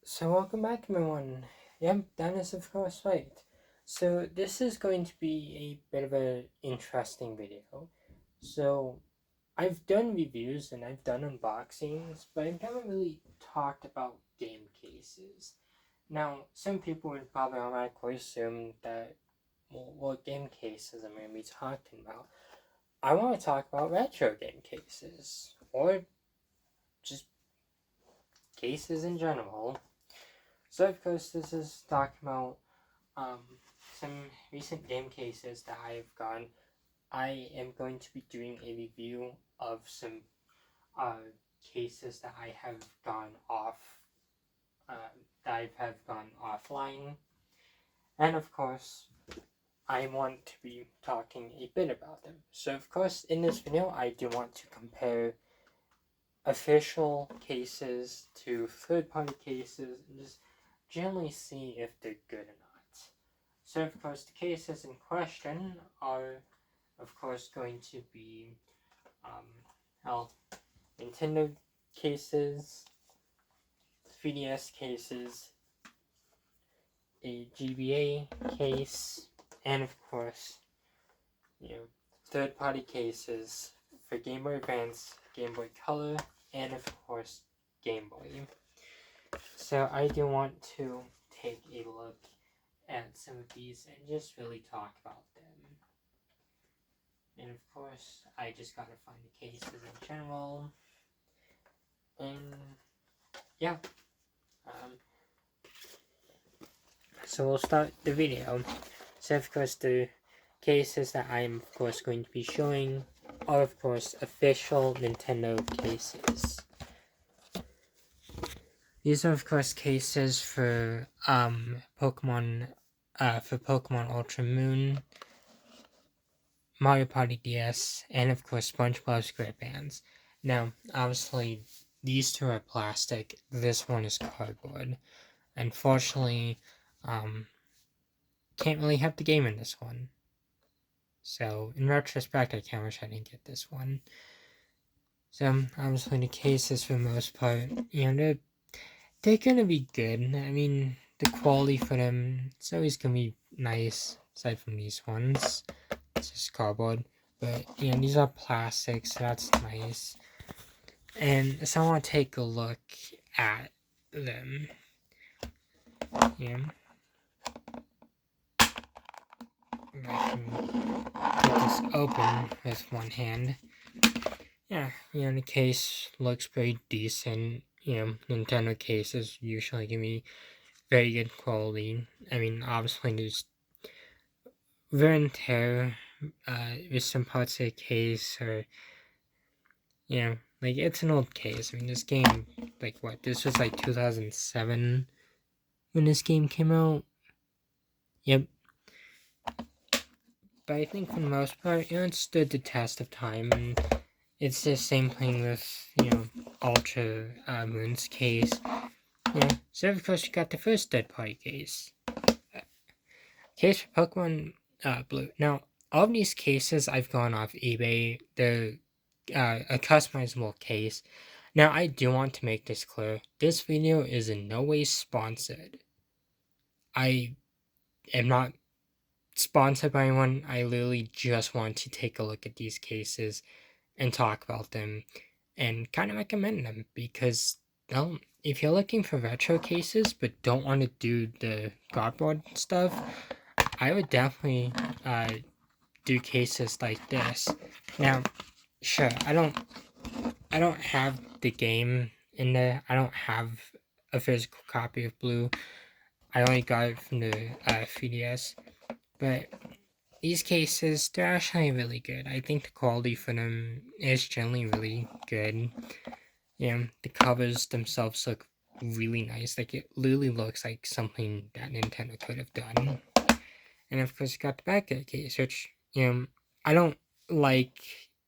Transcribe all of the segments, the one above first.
So welcome back everyone. Yep, that is of course right. So this is going to be a bit of an interesting video. So I've done reviews and I've done unboxings, but I've never really talked about game cases. Now, some people would probably automatically assume that, well, what game cases I'm going to be talking about. I want to talk about retro game cases, or just cases in general. So of course this is talking about um, some recent game cases that I've gotten. I am going to be doing a review of some cases that I have gone off, uh, that I have gone offline, and of course I want to be talking a bit about them. So of course in this video I do want to compare official cases to third-party cases and just generally see if they're good or not. So of course the cases in question are of course going to be Nintendo cases, 3DS cases, a GBA case, and of course, third-party cases for Game Boy Advance, Game Boy Color, and of course, Game Boy. So I do want to take a look at some of these and just really talk about them. And of course, I just gotta find the cases in general. And yeah. So we'll start the video. So of course the cases that I'm of course going to be showing are of course official Nintendo cases. These are of course cases for Pokemon Ultra Moon, Mario Party DS, and of course SpongeBob SquarePants. Now, obviously, these two are plastic. This one is cardboard. Unfortunately, can't really have the game in this one. So, in retrospect, I kind of wish I didn't get this one. So, obviously, the cases for the most part, they're gonna be good. I mean, the quality for them, it's always gonna be nice, aside from these ones. It's just cardboard. But, these are plastic, so that's nice. And so I want to take a look at them. Yeah. I can get this open with one hand. Yeah, the case looks pretty decent. Nintendo cases usually give me very good quality. I mean, obviously there's wear and tear with some parts of the case, or like it's an old case. I mean, this game, like what? This was like 2007 when this game came out. Yep. But I think for the most part, it stood the test of time, and it's the same thing with Ultra Moon's case. So of course you got the first third-party case. Case for Pokemon Blue. Now, all of these cases I've gone off eBay. They're a customizable case. Now, I do want to make this clear. This video is in no way sponsored. I am not sponsored by anyone. I literally just want to take a look at these cases and talk about them and kind of recommend them, because if you're looking for retro cases but don't want to do the cardboard stuff, I would definitely do cases like this. Now, sure, I don't have the game in there. I don't have a physical copy of Blue. I only got it from the 3DS. But these cases, they're actually really good. I think the quality for them is generally really good. The covers themselves look really nice. Like, it literally looks like something that Nintendo could have done. And of course, you got the back of the case, which, I don't like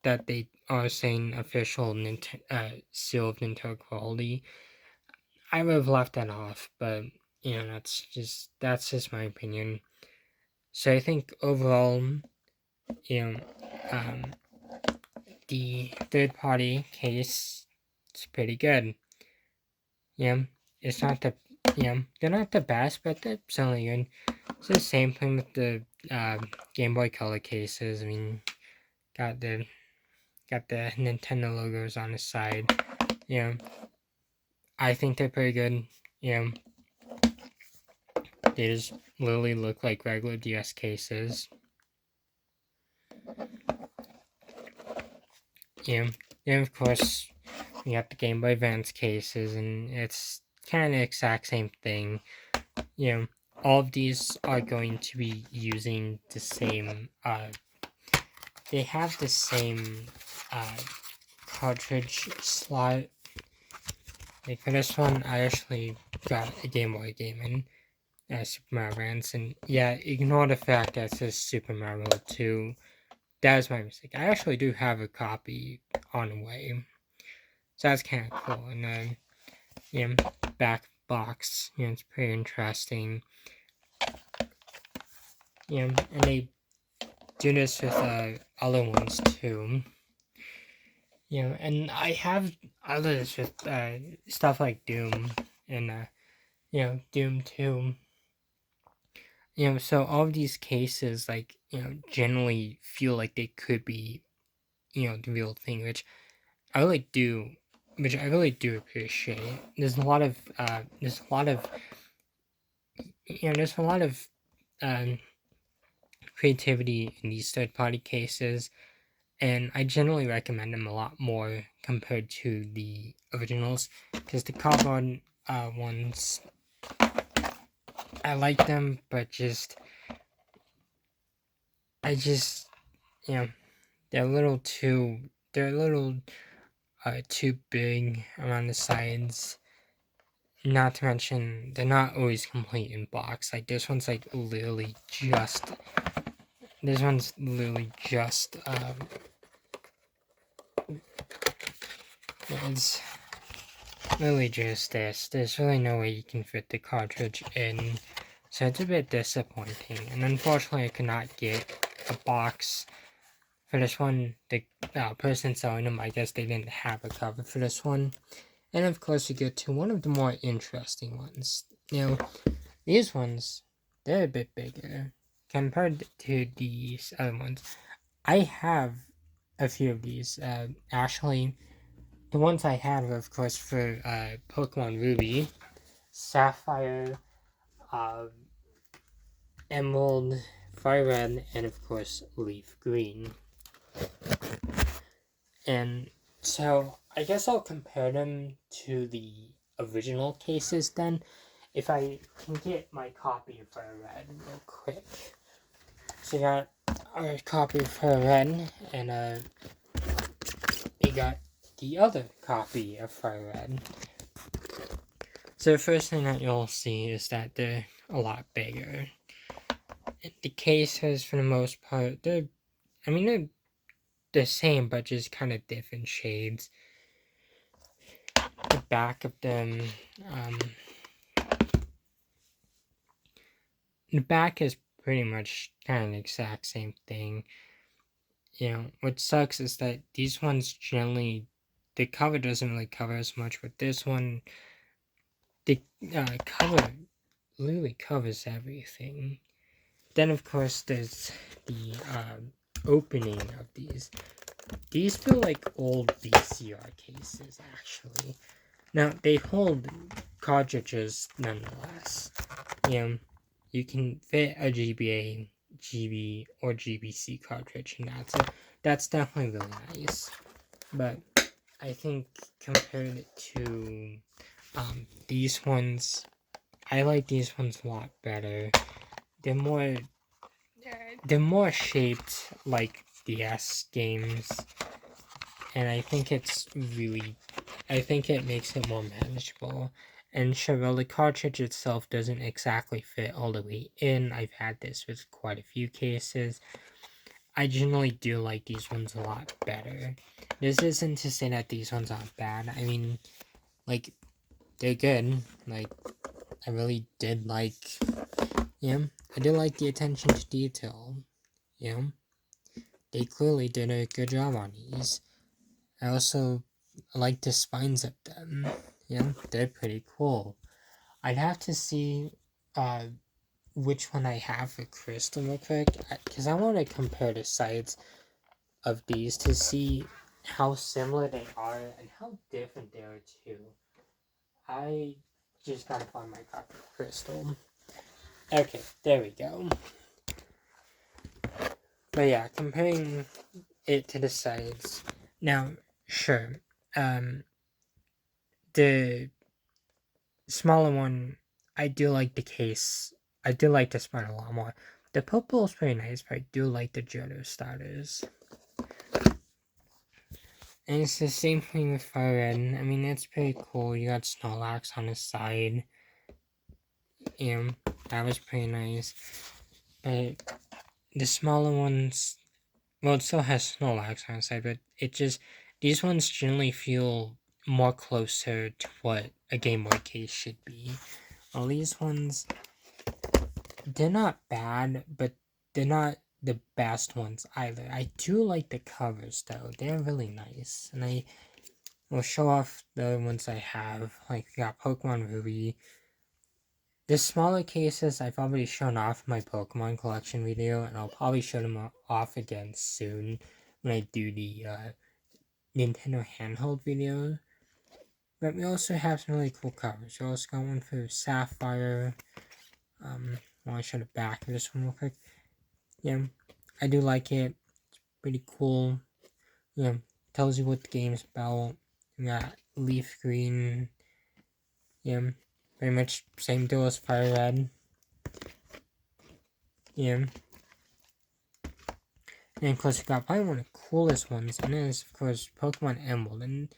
that they are saying official seal of Nintendo quality. I would have left that off, but, that's just my opinion. So I think overall, the third-party case is pretty good. It's not the they're not the best, but they're certainly good. It's the same thing with the Game Boy Color cases. I mean, got the Nintendo logos on the side. I think they're pretty good. They just literally look like regular DS cases. And of course, you have the Game Boy Advance cases, and it's kind of the exact same thing. All of these are going to be using the same, they have the same cartridge slot. Like for this one, I actually got a Game Boy game in Super Mario Advance, and yeah, ignore the fact that it says Super Mario 2. That was my mistake. I actually do have a copy on the way, so that's kind of cool. And then, back box, it's pretty interesting. And they do this with other ones too. And I have others with stuff like Doom and Doom 2. So all of these cases, like, generally feel like they could be, the real thing, which I really do appreciate. There's a lot of creativity in these third-party cases, and I generally recommend them a lot more compared to the originals, because the cardboard ones, I like them, but they're a little too big around the sides. Not to mention, they're not always complete in box. Like this one's like literally just. This one's literally just. It's literally just this. There's really no way you can fit the cartridge in, so it's a bit disappointing. And unfortunately, I could not get a box for this one. The person selling them, I guess they didn't have a cover for this one. And of course, we get to one of the more interesting ones. These ones, they're a bit bigger compared to these other ones. I have a few of these. Actually, the ones I had were, of course, for Pokemon Ruby, Sapphire, Emerald, Fire Red, and of course, Leaf Green. And so, I guess I'll compare them to the original cases then, if I can get my copy of Fire Red real quick. So you got our copy of Fire Red, and you got the other copy of Fire Red. So the first thing that you'll see is that they're a lot bigger. The cases, for the most part, they're the same, but just kind of different shades. The back of them, the back is pretty much kind of the exact same thing. What sucks is that these ones generally, the cover doesn't really cover as much, but this one, the cover literally covers everything. Then, of course, there's the opening of these. These feel like old VCR cases, actually. Now, they hold cartridges nonetheless. You can fit a GBA, GB, or GBC cartridge in that, so that's definitely really nice. But I think compared to these ones, I like these ones a lot better. They're more shaped like DS games, and I think it makes it more manageable. And sure, well, the cartridge itself doesn't exactly fit all the way in. I've had this with quite a few cases. I generally do like these ones a lot better. This isn't to say that these ones aren't bad. I mean, like, they're good. Like, I really did like, I did like the attention to detail. They clearly did a good job on these. I also like the spines of them. They're pretty cool. I'd have to see uh, which one I have for crystal real quick, because I want to compare the sides of these to see how similar they are and how different they are too. I just gotta find my copy of crystal. Okay, there we go. But yeah, comparing it to the sides. Now, sure, the smaller one, I do like the case. I do like this one a lot more. The purple is pretty nice, but I do like the Johto starters. And it's the same thing with Fire Red. I mean, it's pretty cool. You got Snorlax on the side. Yeah, that was pretty nice. But the smaller ones, well, it still has Snorlax on the side, but it just, these ones generally feel more closer to what a Game Boy case should be. All these ones, they're not bad, but they're not the best ones either. I do like the covers though; they're really nice, and I will show off the other ones I have. Like we got Pokemon Ruby. The smaller cases I've already shown off in my Pokemon collection video, and I'll probably show them off again soon when I do the Nintendo handheld video. But we also have some really cool covers. We also got one for Sapphire. I want to show the back of this one real quick. Yeah, I do like it. It's pretty cool. Yeah, tells you what the game's about. We got Leaf Green. Yeah, pretty much same deal as Fire Red. Yeah. And of course, we got probably one of the coolest ones, and it is, of course, Pokemon Emerald. And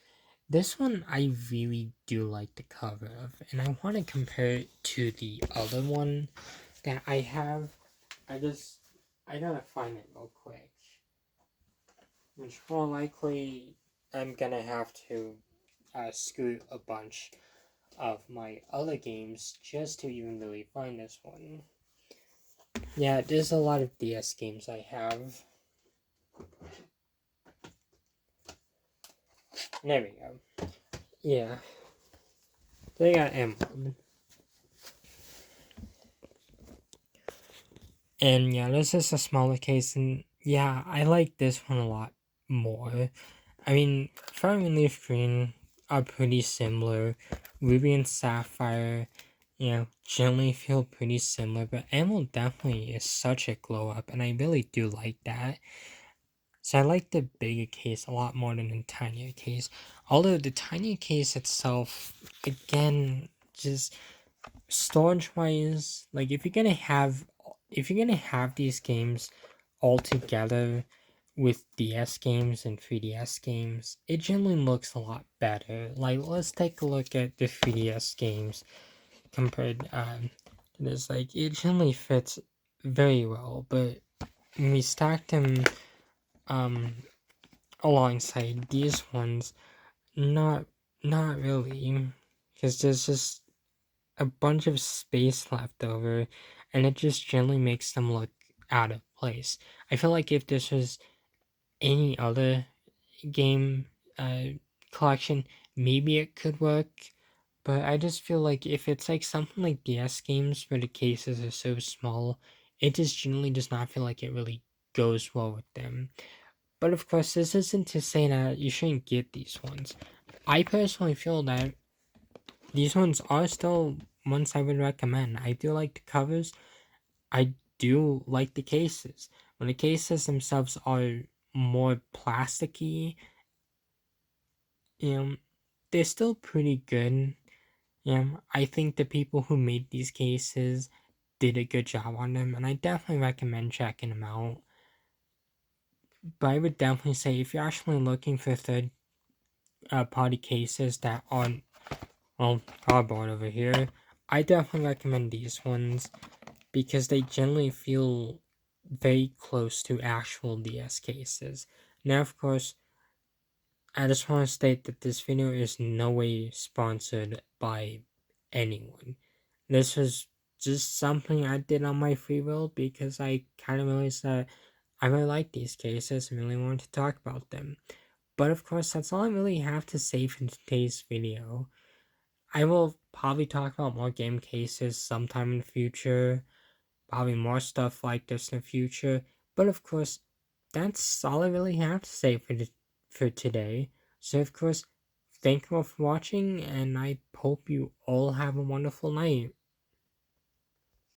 this one I really do like the cover of, and I want to compare it to the other one that I have. I gotta find it real quick. Which more likely I'm gonna have to scoot a bunch of my other games just to even really find this one. Yeah, there's a lot of DS games I have. There we go. Yeah. They got Emerald. And yeah, this is a smaller case, and yeah, I like this one a lot more. I mean, Fire and Leaf Green are pretty similar. Ruby and Sapphire, generally feel pretty similar, but Emerald definitely is such a glow up, and I really do like that. So I like the bigger case a lot more than the tinier case. Although the tinier case itself, again, just storage wise, like if you're gonna have these games all together with DS games and 3DS games, it generally looks a lot better. Like let's take a look at the 3DS games compared to this. Like it generally fits very well, but when we stack them um alongside these ones, not not really, because there's just a bunch of space left over, and it just generally makes them look out of place. I feel like if this was any other game collection, maybe it could work, but I just feel like if it's like something like DS games where the cases are so small, it just generally does not feel like it really goes well with them. But of course, this isn't to say that you shouldn't get these ones. I personally feel that these ones are still ones I would recommend. I do like the covers. I do like the cases. When the cases themselves are more plasticky, they're still pretty good. I think the people who made these cases did a good job on them, and I definitely recommend checking them out. But I would definitely say if you're actually looking for third party cases that aren't, well, cardboard over here, I definitely recommend these ones because they generally feel very close to actual DS cases. Now, of course, I just want to state that this video is no way sponsored by anyone. This was just something I did on my free will because I kind of realized that I really like these cases and really wanted to talk about them. But of course, that's all I really have to say for today's video. I will probably talk about more game cases sometime in the future, probably more stuff like this in the future. But of course, that's all I really have to say for today. So of course, thank you all for watching, and I hope you all have a wonderful night.